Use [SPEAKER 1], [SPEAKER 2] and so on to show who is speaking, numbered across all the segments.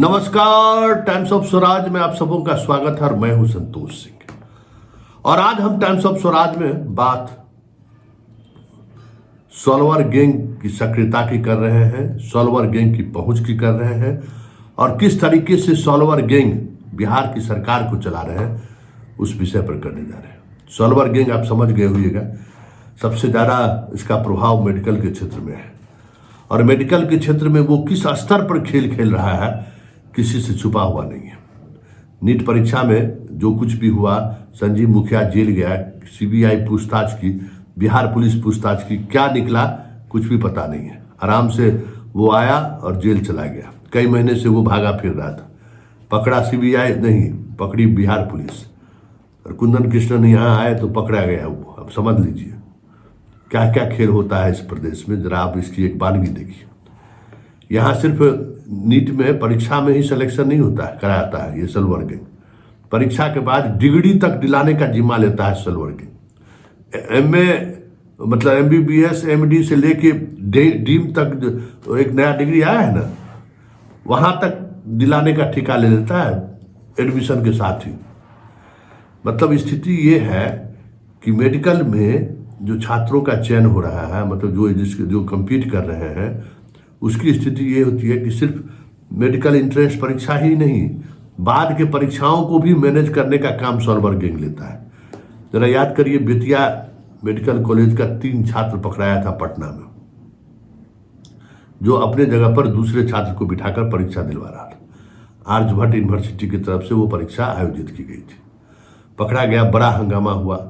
[SPEAKER 1] नमस्कार, times of Swaraj में आप सबों का स्वागत है और मैं हूं संतोष सिंह। और आज हम टाइम्स ऑफ स्वराज में बात सॉल्वर गैंग की सक्रियता की कर रहे हैं, सॉल्वर गैंग की पहुंच की कर रहे हैं और किस तरीके से सॉल्वर गैंग बिहार की सरकार को चला रहे हैं उस विषय पर करने जा रहे हैं। सॉल्वर गैंग आप समझ गए होइएगा, सबसे ज़्यादा इसका प्रभाव मेडिकल के क्षेत्र में है और मेडिकल के क्षेत्र में वो किस स्तर पर खेल खेल रहा है किसी से छुपा हुआ नहीं है। नीट परीक्षा में जो कुछ भी हुआ, संजीव मुखिया जेल गया, सीबीआई पूछताछ की, बिहार पुलिस पूछताछ की, क्या निकला कुछ भी पता नहीं है। आराम से वो आया और जेल चला गया। कई महीने से वो भागा फिर रहा था, पकड़ा सीबीआई नहीं, पकड़ी बिहार पुलिस। और कुंदन कृष्णन यहाँ आए तो पकड़ा गया वो। अब समझ लीजिए क्या क्या खेल होता है इस प्रदेश में। जरा आप इसकी एक बानगी देखिए। यहाँ सिर्फ नीट में परीक्षा में ही सिलेक्शन नहीं होता है, कराता है ये सॉल्वर गैंग। परीक्षा के बाद डिग्री तक दिलाने का जिम्मा लेता है सॉल्वर गैंग। एमए मतलब एमबीबीएस एमडी से लेके डीम तक तो एक नया डिग्री आया है ना, वहाँ तक दिलाने का ठेका ले लेता है एडमिशन के साथ ही। मतलब स्थिति ये है कि मेडिकल में जो छात्रों का चयन हो रहा है, मतलब जो कम्पीट कर रहे हैं, उसकी स्थिति ये होती है कि सिर्फ मेडिकल एंट्रेंस परीक्षा ही नहीं, बाद के परीक्षाओं को भी मैनेज करने का काम सॉल्वर गैंग लेता है। जरा याद करिए, बेतिया मेडिकल कॉलेज का 3 छात्र पकड़ाया था पटना में, जो अपने जगह पर दूसरे छात्र को बिठाकर परीक्षा दिलवा रहा था। आर्यभट्ट यूनिवर्सिटी की तरफ से वो परीक्षा आयोजित की गई थी। पकड़ा गया, बड़ा हंगामा हुआ।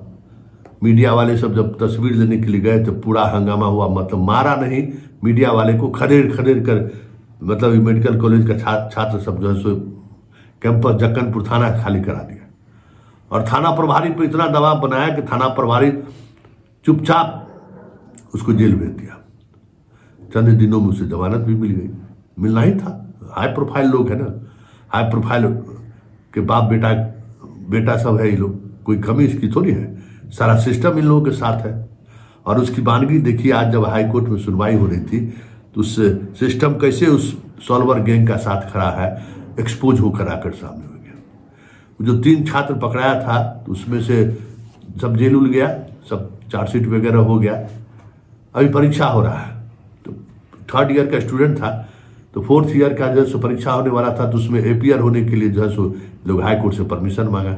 [SPEAKER 1] मीडिया वाले सब जब तस्वीर लेने के लिए गए तो पूरा हंगामा हुआ। मतलब मारा नहीं, मीडिया वाले को खदेड़ कर, मतलब मेडिकल कॉलेज का छात्र सब जो है सो कैंपस जक्कनपुर थाना खाली करा दिया और थाना प्रभारी पर इतना दबाव बनाया कि थाना प्रभारी चुपचाप उसको जेल भेज दिया। चंद दिनों में उसे जमानत भी मिल गई। मिलना ही था, हाई प्रोफाइल लोग है ना, हाई प्रोफाइल के बाप बेटा सब है ये लोग, कोई कमी इसकी थोड़ी है। सारा सिस्टम इन लोगों के साथ है। और उसकी बानगी देखिए, आज जब हाई कोर्ट में सुनवाई हो रही थी तो उस सिस्टम कैसे उस सॉल्वर गैंग का साथ खड़ा है, एक्सपोज होकर आकर सामने हो गया। जो 3 छात्र पकड़ाया था तो उसमें से सब जेल उल गया, सब चार्जशीट वगैरह हो गया। अभी परीक्षा हो रहा है, तो 3rd ईयर का स्टूडेंट था, तो 4th ईयर का जो है सो परीक्षा होने वाला था, तो उसमें एपियर होने के लिए जो है सो लोग हाई कोर्ट से परमिशन मांगा।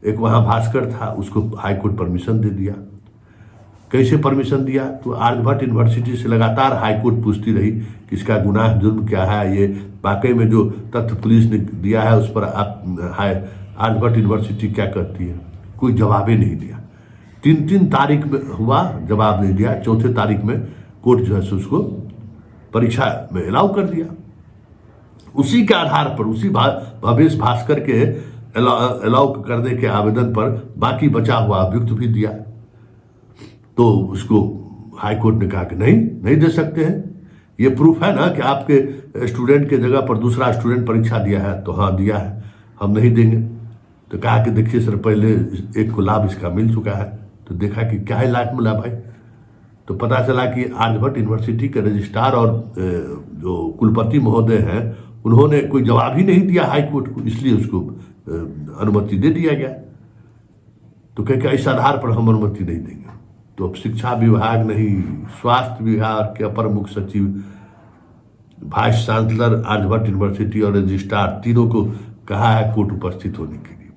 [SPEAKER 1] एक वहाँ भास्कर था, उसको हाई कोर्ट परमिशन दे दिया। कैसे परमिशन दिया? तो आर्यभट्ट यूनिवर्सिटी से लगातार हाई कोर्ट पूछती रही कि इसका गुनाह जुर्म क्या है, ये वाकई में जो तथ्य पुलिस ने दिया है उस पर आप आर्यभट्ट यूनिवर्सिटी क्या करती है। कोई जवाब ही नहीं दिया। 3 तारीख में हुआ, जवाब नहीं दिया। 4थे तारीख में कोर्ट जो है सो उसको परीक्षा में अलाउ कर दिया। उसी के आधार पर, उसी भवेश भास्कर के अलाउ करने के आवेदन पर बाकी बचा हुआ अभियुक्त भी दिया। तो उसको हाई कोर्ट ने कहा कि नहीं दे सकते हैं। ये प्रूफ है ना कि आपके स्टूडेंट के जगह पर दूसरा स्टूडेंट परीक्षा दिया है। तो हाँ दिया है, हम नहीं देंगे। तो कहा कि देखिए सर, पहले एक को लाभ इसका मिल चुका है। तो देखा कि क्या है लाभ मिला भाई, तो पता चला कि आर्यभट्ट यूनिवर्सिटी के रजिस्ट्रार और जो कुलपति महोदय हैं उन्होंने कोई जवाब ही नहीं दिया हाई कोर्ट को, इसलिए उसको अनुमति दे दिया गया। तो क्या इस आधार पर हम अनुमति नहीं देंगे। तो अब शिक्षा विभाग नहीं, स्वास्थ्य विभाग के अपर मुख्य सचिव, वाइस चांसलर आर्यभट्ट यूनिवर्सिटी और रजिस्ट्रार, तीनों को कहा है कोर्ट उपस्थित होने के लिए।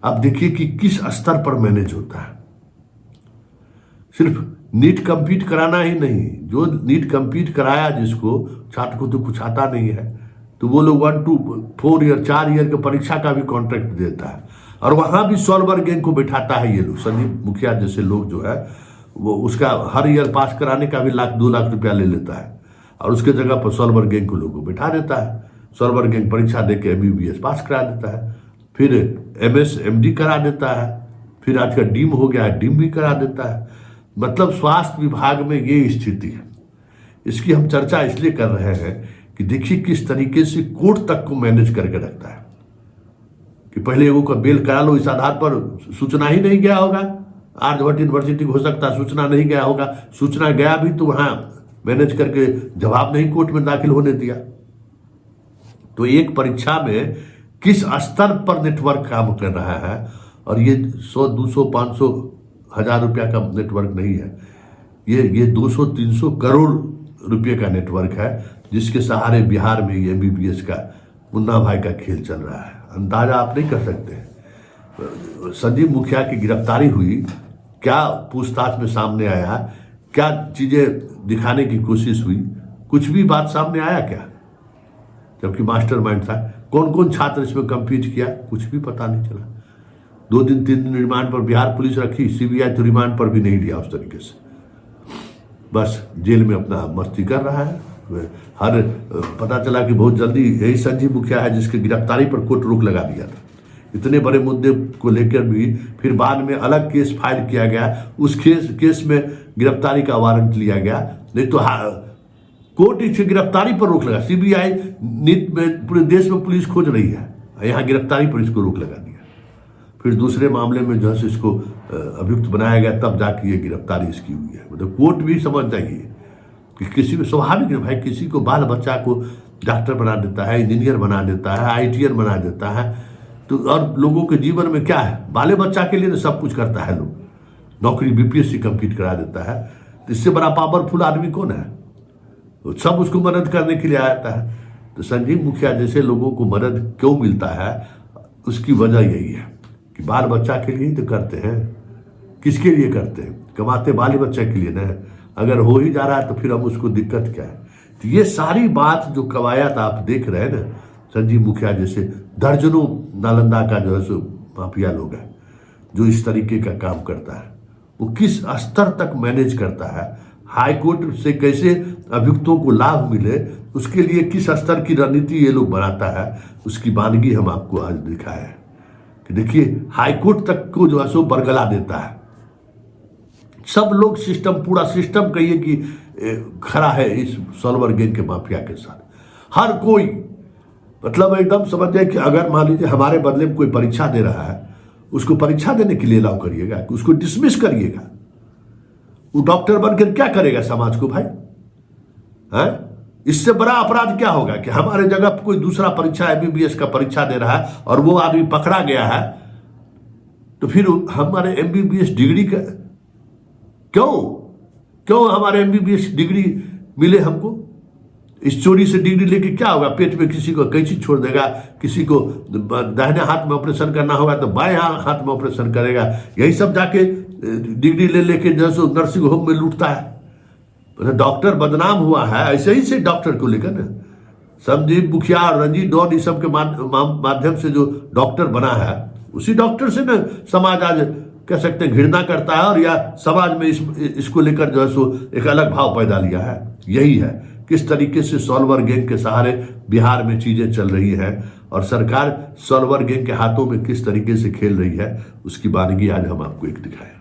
[SPEAKER 1] अब देखिए कि किस स्तर पर मैनेज होता है। सिर्फ नीट कम्पीट कराना ही नहीं, जो नीट कम्पीट कराया जिसको, छात्र को तो कुछ आता नहीं है, तो वो लोग 1 to 4 ईयर 4 ईयर के परीक्षा का भी कॉन्ट्रैक्ट देता है और वहाँ भी सॉल्वर गैंग को बैठाता है ये लोग। संजीव मुखिया जैसे लोग जो है वो उसका हर ईयर पास कराने का भी 1-2 लाख रुपया ले लेता है और उसके जगह पर सॉल्वर गैंग को लोग को बैठा देता है। सॉल्वर गैंग परीक्षा दे के एमबीबीएस पास करा देता है, फिर एमएस एमडी करा देता है, फिर आज का डीम हो गया है, डीम भी करा देता है। मतलब स्वास्थ्य विभाग में ये स्थिति है। इसकी हम चर्चा इसलिए कर रहे हैं कि देखिए किस तरीके से कोर्ट तक को मैनेज करके रखता है कि पहले एगो का बेल करा लो, इस आधार पर सूचना ही नहीं गया होगा। आर्यभट्ट यूनिवर्सिटी हो सकता है सूचना नहीं गया होगा, सूचना गया भी तो वहाँ मैनेज करके जवाब नहीं कोर्ट में दाखिल होने दिया। तो एक परीक्षा में किस स्तर पर नेटवर्क काम कर रहा है, और ये 100, 200, 500, 1000 रुपया का नेटवर्क नहीं है, ये 200, 300 करोड़ रुपये का नेटवर्क है, जिसके सहारे बिहार में ये MBBS का मुन्ना भाई का खेल चल रहा है। अंदाजा आप नहीं कर सकते। संजीव मुखिया की गिरफ्तारी हुई, क्या पूछताछ में सामने आया, क्या चीजें दिखाने की कोशिश हुई, कुछ भी बात सामने आया क्या? जबकि मास्टरमाइंड था। कौन कौन छात्र इसमें कम्पीट किया, कुछ भी पता नहीं चला। 2 दिन 3 दिन रिमांड पर बिहार पुलिस रखी, CBI तो रिमांड पर भी नहीं लिया उस तरीके से, बस जेल में अपना मस्ती कर रहा है। हर पता चला कि बहुत जल्दी यही संजीव मुखिया है जिसकी गिरफ्तारी पर कोर्ट रोक लगा दिया था। इतने बड़े मुद्दे को लेकर भी फिर बाद में अलग केस फाइल किया गया, उस केस में गिरफ्तारी का वारंट लिया गया। नहीं तो कोर्ट इसकी गिरफ्तारी पर रोक लगा। CBI नीत में पूरे देश में पुलिस खोज रही है, यहाँ गिरफ्तारी पर इसको रोक लगा दिया। फिर दूसरे मामले में जो है इसको अभियुक्त बनाया गया, तब जाके ये गिरफ्तारी इसकी हुई है। मतलब कोर्ट भी समझ जाइए कि किसी को स्वाभाविक है भाई, किसी को बाल बच्चा को डॉक्टर बना देता है, इंजीनियर बना देता है, ITN बना देता है, तो और लोगों के जीवन में क्या है, बाले बच्चा के लिए तो सब कुछ करता है लोग, नौकरी BPSC कंप्लीट करा देता है। तो इससे बड़ा पावरफुल आदमी कौन है? तो सब उसको मदद करने के लिए आता है। तो संजीव मुखिया जैसे लोगों को मदद क्यों मिलता है, उसकी वजह यही है कि बाल बच्चा के लिए ही तो करते हैं। किसके लिए करते हैं? कमाते बाल बच्चा के लिए ना। अगर हो ही जा रहा है तो फिर अब उसको दिक्कत क्या है? तो ये सारी बात जो कवायद आप देख रहे हैं ना, संजीव मुखिया जैसे दर्जनों नालंदा का जो है सो माफिया लोग हैं जो इस तरीके का काम करता है, वो किस स्तर तक मैनेज करता है, हाई कोर्ट से कैसे अभियुक्तों को लाभ मिले, उसके लिए किस स्तर की रणनीति ये लोग बनाता है, उसकी वानगी हम आपको आज दिखाए हैं कि देखिए हाई कोर्ट तक को जो है सो बरगला देता है। सब लोग सिस्टम, पूरा सिस्टम कहिए कि खड़ा है इस सॉल्वर गैंग के माफिया के साथ। हर कोई मतलब एकदम समझ जाए कि अगर मान लीजिए हमारे बदले में कोई परीक्षा दे रहा है, उसको परीक्षा देने के लिए अलाउ करिएगा, उसको डिसमिस करिएगा। वो डॉक्टर बनकर क्या करेगा समाज को भाई? है इससे बड़ा अपराध क्या होगा कि हमारे जगह कोई दूसरा परीक्षा MBBS का परीक्षा दे रहा है और वो आदमी पकड़ा गया है, तो फिर हमारे MBBS डिग्री का क्यों हमारे MBBS डिग्री मिले हमको? इस चोरी से डिग्री लेके क्या होगा? पेट में किसी को कैंची छोड़ देगा, किसी को दाहिने हाथ में ऑपरेशन करना होगा तो बाएं हाथ में ऑपरेशन करेगा। यही सब जाके डिग्री लेके जो है नर्सिंग होम में लूटता है। डॉक्टर बदनाम हुआ है ऐसे ही से डॉक्टर को लेकर ना। संजीव मुखिया और रंजीत डॉन इस सब के माध्यम से जो डॉक्टर बना है, उसी डॉक्टर से ना समाज आज कह सकते हैं घृणा करता है, और या समाज में इसको लेकर जो है सो एक अलग भाव पैदा लिया है। यही है किस तरीके से सॉल्वर गैंग के सहारे बिहार में चीजें चल रही हैं, और सरकार सॉल्वर गैंग के हाथों में किस तरीके से खेल रही है, उसकी वानगी आज हम आपको एक दिखाएं।